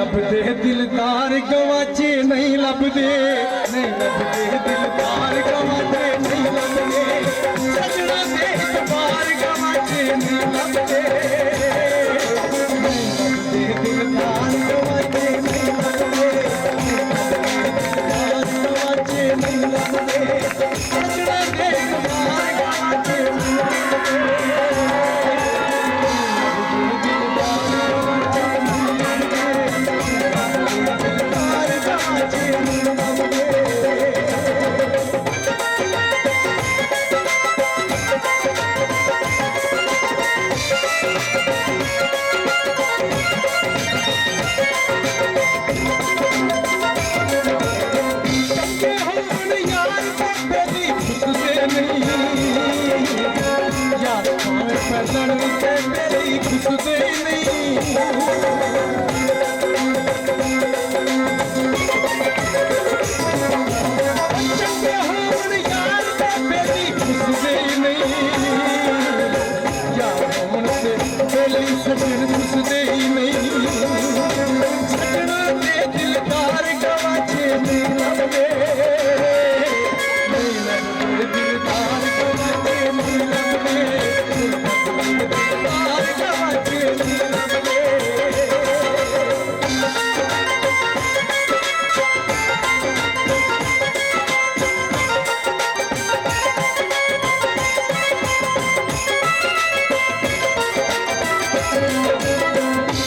लभदे दिलदार गवाचे नहीं लभदे, नहीं लभदे दिलदार गवाचे नहीं लभदे, सजना दे इतबार गवाचे नहीं लभदे, नहीं लभदे दिलदार गवाचे नहीं लभदे, दिलदार गवाचे नहीं लभदे, सजना दे इतबार गवाचे नहीं लभदे। मेरी खुशदे नहीं यार मेरी खुशदे नहीं यार से पहली सजन खुशदे नहीं सजना दे दिलदार गवाचे नहीं लभदे, नहीं लभदे दिलदार गवाचे नहीं लभदे, दिलदार गवाचे नहीं लभदे।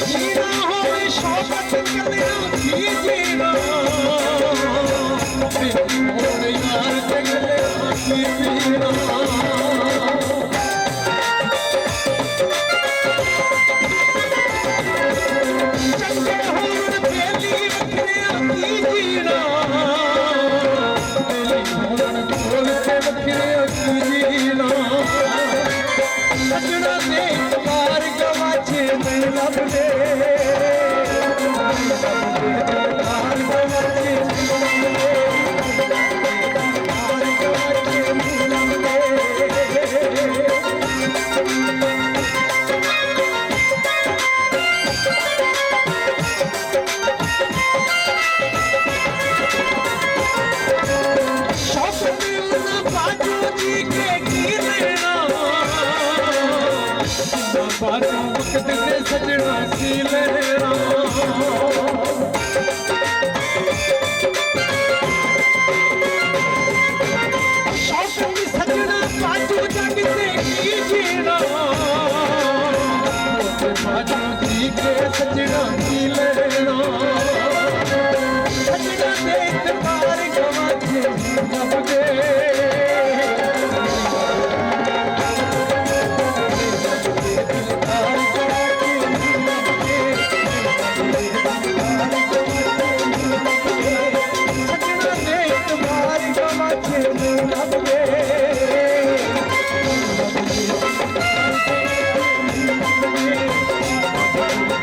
जीना होवे शौकत कलिया की जीना, और यार जगले की जीना, चंगे होवन बेली वखरिया की जीना, बेली होवन ढोल के वखरिया की जीना, सजना दे इतबार गवाचे नहीं लभदे, दिलदार गवाचे नहीं लभदे, दिलदार गवाचे नहीं लभदे। शौकत बाजू जी के की लेना, बाजू वक्त दे सजना सी लेना, शौकत सजना बाजू जग से की जीना, बाजू जी के सजना की लेना, सजना दे इतबार गवाचे लभदे, सजना दे इतबार गवाचे नहीं लभदे, लभदे।